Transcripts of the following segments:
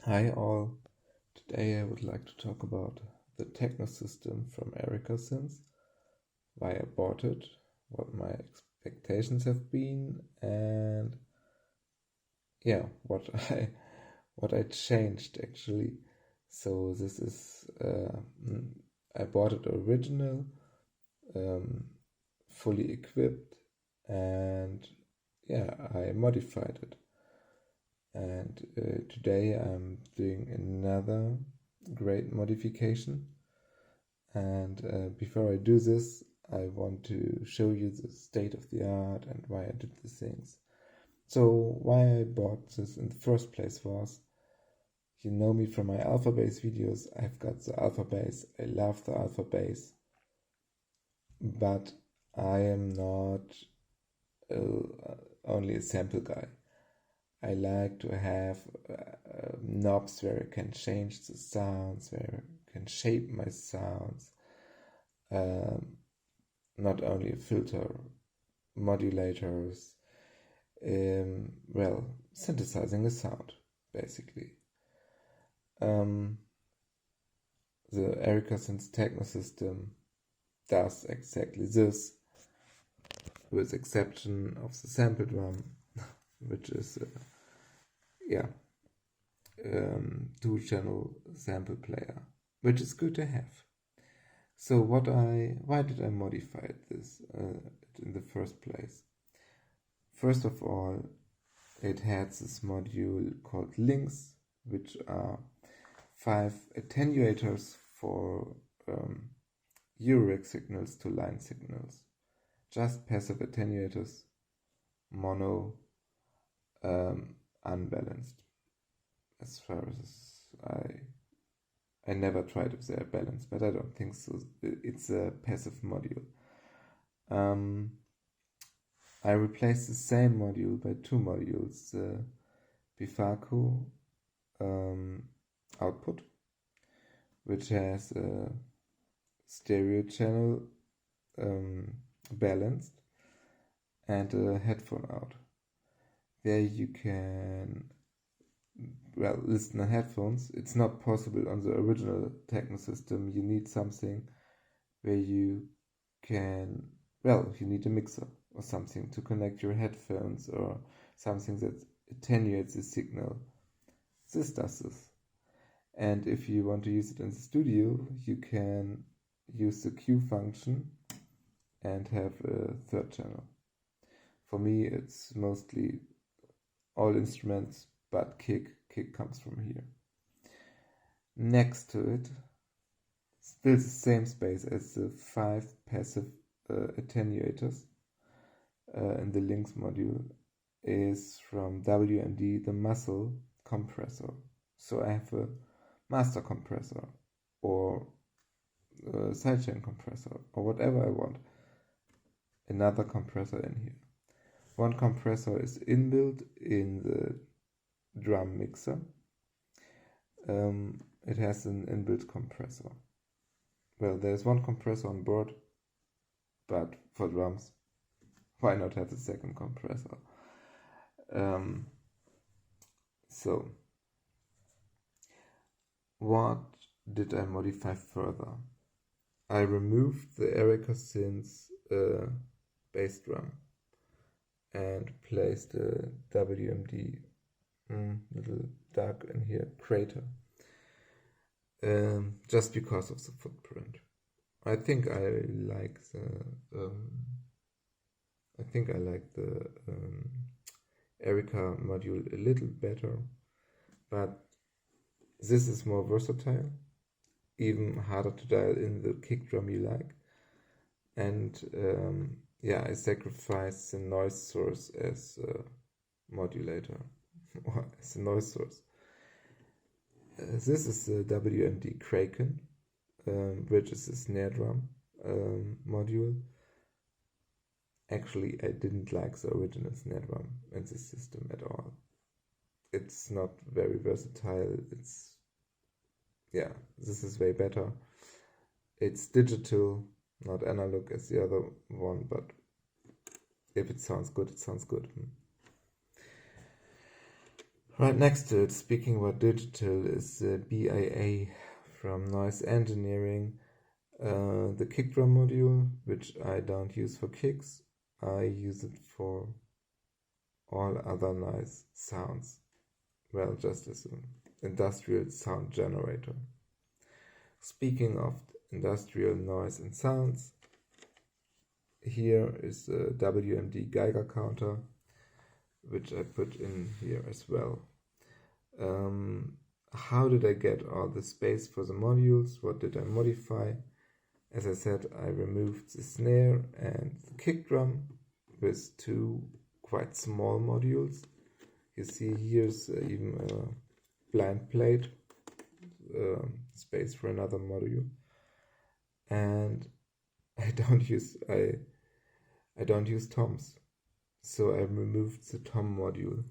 Hi all, today I would like to talk about the Techno System from Erica Synth, why I bought it, what my expectations have been, and yeah, what I changed actually. So this is I bought it original, um, fully equipped, and yeah, I modified it. And today I'm doing another great modification. And before I do this, I want to show you the state of the art and why I did these things. So why I bought this in the first place was, you know me from my alpha bass videos, I've got the alpha bass, I love the alpha bass, but I am not only a sample guy. I like to have knobs where I can change the sounds, where I can shape my sounds. Not only a filter, modulators, synthesizing a sound, basically. The Erica Synth Techno System does exactly this, with exception of the sample drum, which is two-channel sample player, which is good to have. So why did I modify this in the first place? First of all, it had this module called links, which are 5 attenuators for Eurorack signals to line signals. Just passive attenuators, mono, unbalanced. As far as I never tried if they are balanced, but I don't think so. It's a passive module. I replaced the same module by two modules, the Bifaco output, which has a stereo channel balanced, and a headphone out. There you can listen on headphones. It's not possible on the original Techno System. You need something where you can, you need a mixer or something to connect your headphones, or something that attenuates the signal. This does this. And if you want to use it in the studio, you can use the Q function and have a third channel. For me, it's mostly all instruments but kick. Kick comes from here. Next to it, still the same space as the 5 passive attenuators in the links module, is from WMD the muscle compressor. So I have a master compressor or a sidechain compressor or whatever I want. Another compressor in here. One compressor is inbuilt in the drum mixer. It has an inbuilt compressor. Well, there's one compressor on board, but for drums, why not have a second compressor? So, what did I modify further? I removed the Erica Synth bass drum and placed a WMD little dark in here crater, just because of the footprint. I think I like the Erica module a little better, but this is more versatile, even harder to dial in the kick drum you like, and I sacrificed the noise source as a modulator or as a noise source. This is the WMD Kraken, which is a snare drum module. Actually, I didn't like the original snare drum in this system at all. It's not very versatile. This is way better. It's digital, not analog as the other one, but if it sounds good, it sounds good. Right next to it, speaking about digital, is the BIA from Noise Engineering, the kick drum module, which I don't use for kicks. I use it for all other nice sounds. Well, just as an industrial sound generator. Speaking of industrial noise and sounds, here is a WMD Geiger counter, which I put in here as well. How did I get all the space for the modules? What did I modify? As I said, I removed the snare and the kick drum with two quite small modules. You see here's even a blind plate, space for another module. And I don't use toms, so I removed the tom module.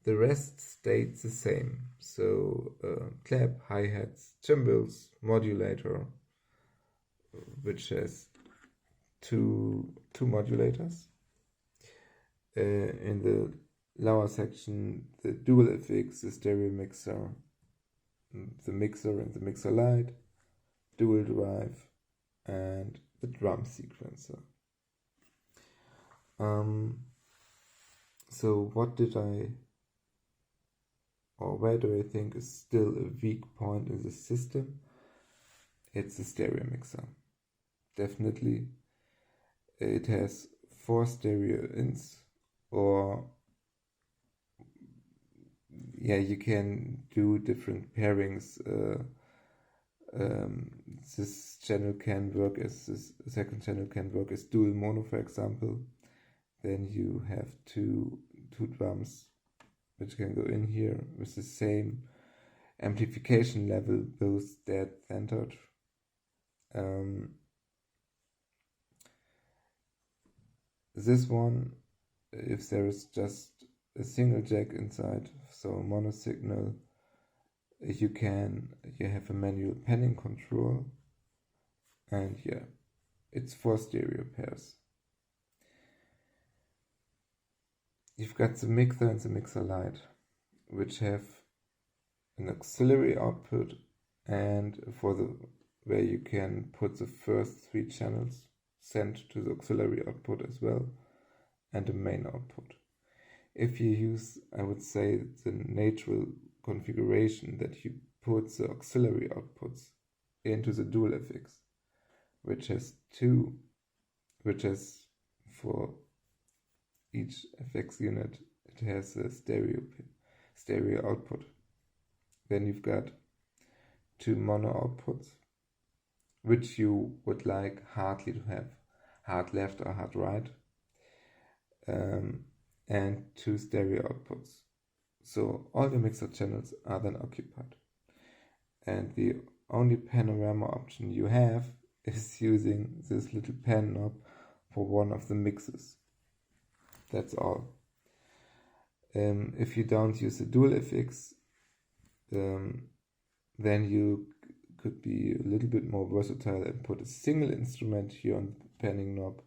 The rest stayed the same, so clap, hi-hats, cymbals, modulator, which has two modulators. In the lower section, the dual FX, the stereo mixer, the mixer and the mixer light, dual drive, and the drum sequencer. So what did where do I think is still a weak point in the system? It's the stereo mixer. Definitely. It has 4 stereo ins, or yeah, you can do different pairings. This channel can work as this second channel can work as dual mono, for example. Then you have two drums which can go in here with the same amplification level, both dead centered. This one, if there is just a single jack inside, so a mono signal, you have a manual panning control, and yeah, it's 4 stereo pairs. You've got the mixer and the mixer light, which have an auxiliary output, and where you can put the first 3 channels sent to the auxiliary output as well, and a main output. If you use, I would say, the natural configuration that you put the auxiliary outputs into the dual FX, which has for each FX unit, it has a stereo output. Then you've got 2 mono outputs, which you would like hardly to have, hard left or hard right, and 2 stereo outputs. So all the mixer channels are then occupied. And the only panorama option you have is using this little pan knob for one of the mixes. That's all. If you don't use the dual FX, then you could be a little bit more versatile and put a single instrument here on the panning knob,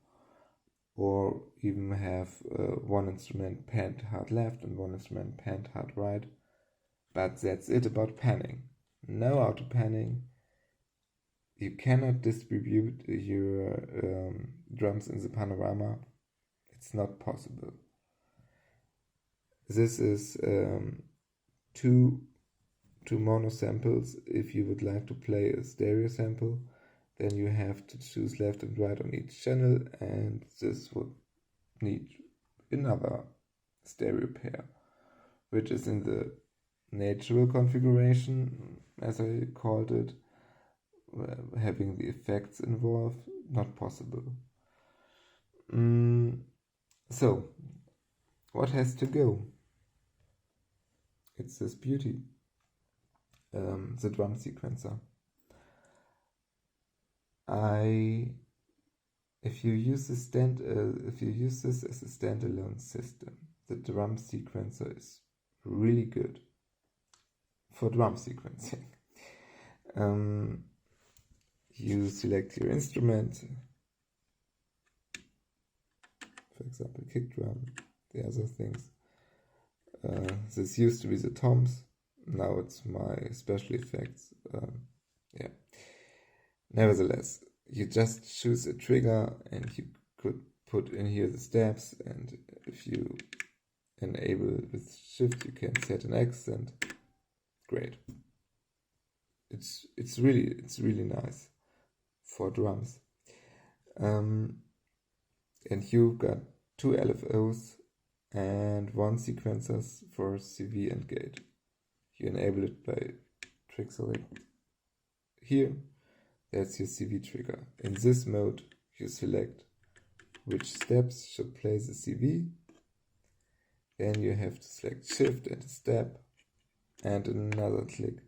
or even have one instrument panned hard left and one instrument panned hard right. But that's it about panning. No auto panning. You cannot distribute your drums in the panorama. It's not possible. This is 2 mono samples. If you would like to play a stereo sample, then you have to choose left and right on each channel, and this would need another stereo pair, which is in the natural configuration, as I called it, having the effects involved, not possible. So, what has to go? It's this beauty, the drum sequencer. If you use this as a standalone system, the drum sequencer is really good for drum sequencing. You select your instrument, for example, kick drum, the other things. This used to be the toms, now it's my special effects. Yeah. Nevertheless, you just choose a trigger and you could put in here the steps, and if you enable with shift you can set an accent. Great. It's really nice for drums. And you've got 2 LFOs and 1 sequencers for CV and gate. You enable it by trick select here. That's your CV trigger. In this mode you select which steps should play the CV. Then you have to select shift and a step and another click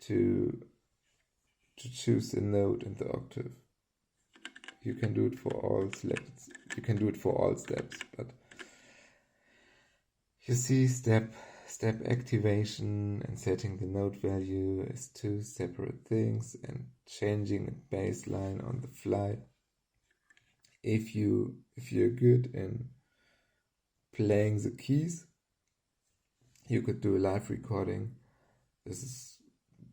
to choose a note in the octave. You can do it for all selected. You can do it for all steps, but you see step activation and setting the note value as 2 separate things, and changing a baseline on the fly. If you're good in playing the keys, you could do a live recording. This is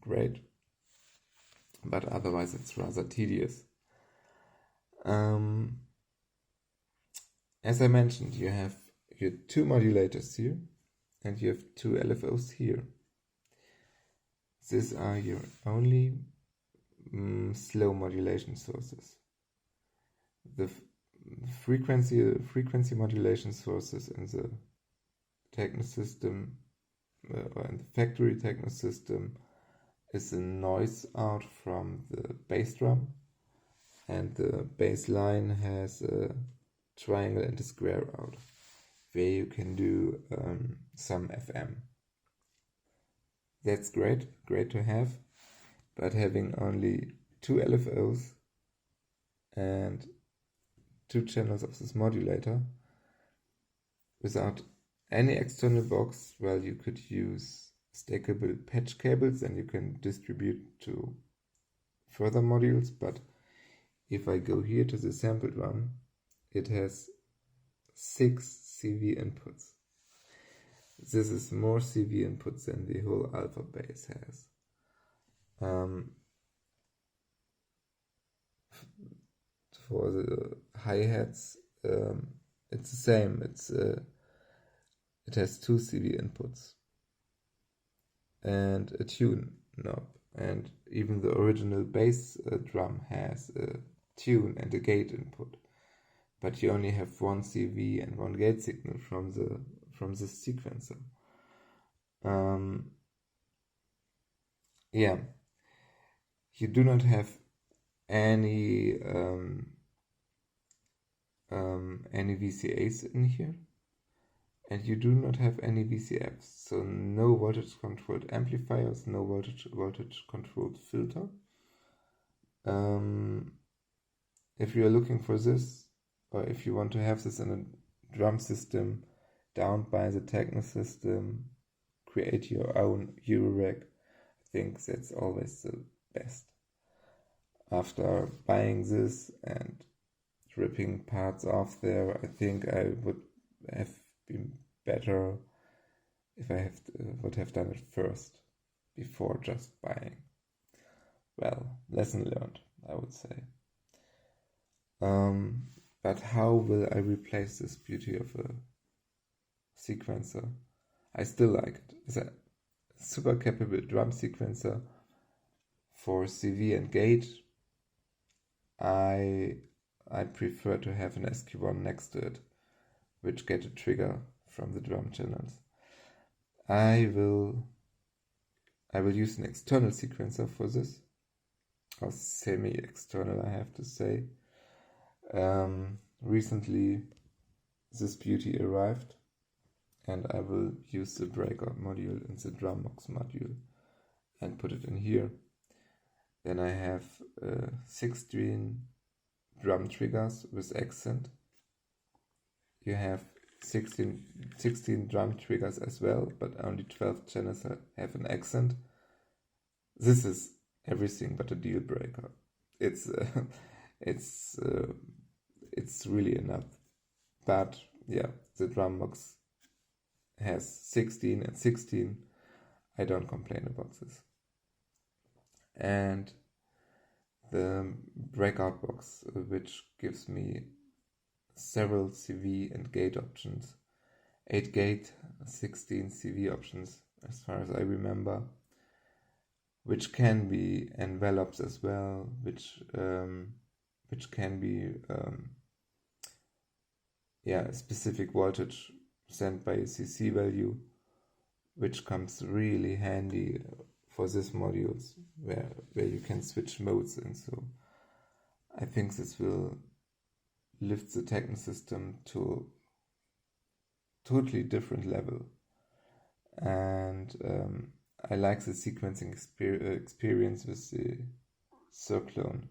great, but otherwise it's rather tedious. As I mentioned, you have your 2 modulators here and you have 2 LFOs here. These are your only slow modulation sources. The frequency modulation sources in the techno system or in the factory techno system is a noise out from the bass drum, and the bass line has a triangle and a square out where you can do some FM. That's great to have, but having only 2 LFOs and 2 channels of this modulator without any external box, well, you could use stackable patch cables and you can distribute to further modules, but if I go here to the sample drum, it has 6 CV inputs. This is more CV inputs than the whole alpha bass has. For the hi-hats, it's the same. It has 2 CV inputs and a tune knob, and even the original bass drum has a tune and a gate input, but you only have 1 CV and 1 gate signal from this sequencer. Yeah, you do not have any VCAs in here, and you do not have any VCFs, so no voltage controlled amplifiers, no voltage controlled filter. If you are looking for this, or if you want to have this in a drum system down by the techno system, create your own Eurorack, I think that's always the best. After buying this and ripping parts off there, I think I would have been better if I would have done it first before just buying. Well, lesson learned, I would say. But how will I replace this beauty of a sequencer? I still like it. It's a super capable drum sequencer. For CV and gate, I prefer to have an SQ1 next to it, which get a trigger from the drum channels. I will use an external sequencer for this, or semi-external, I have to say. Recently this beauty arrived, and I will use the breakout module in the drum box module and put it in here. Then I have 16 drum triggers with accent. You have 16 drum triggers as well, but only 12 channels have an accent. This is everything but a deal breaker. It's really enough. But yeah, the drum box has 16 and 16, I don't complain about this. And the breakout box, which gives me several CV and gate options, 8 gate, 16 CV options as far as I remember, which can be envelopes as well, which can be a specific voltage sent by a CC value, which comes really handy for these modules where you can switch modes. And so I think this will lift the Techno system to a totally different level. And I like the sequencing experience with the Cyclone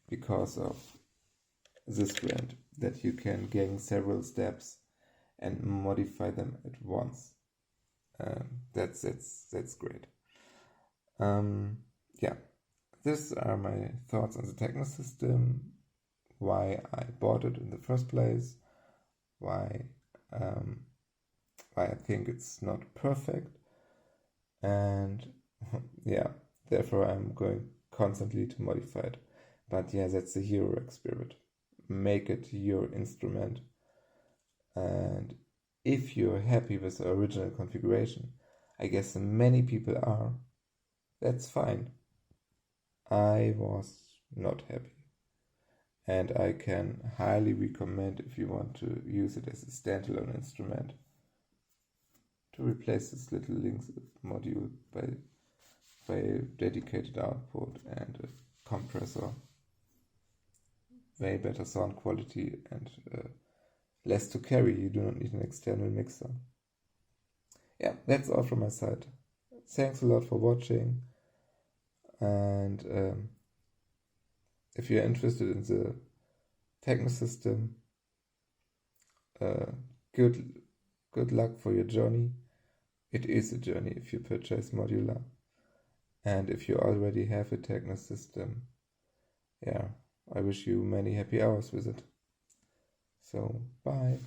because of this brand, that you can gang several steps and modify them at once. That's great. These are my thoughts on the Techno system, why I bought it in the first place, why I think it's not perfect, and therefore I'm going constantly to modify it. But that's the hero spirit. Make it your instrument, and if you're happy with the original configuration, I guess many people are, that's fine. I was not happy, and I can highly recommend, if you want to use it as a standalone instrument, to replace this little Links module by a dedicated output and a compressor. Way better sound quality and less to carry. You do not need an external mixer. That's all from my side. Thanks a lot for watching, and if you're interested in the Techno system, good luck for your journey. It is a journey if you purchase modular, and if you already have a Techno system, I wish you many happy hours with it. So, bye.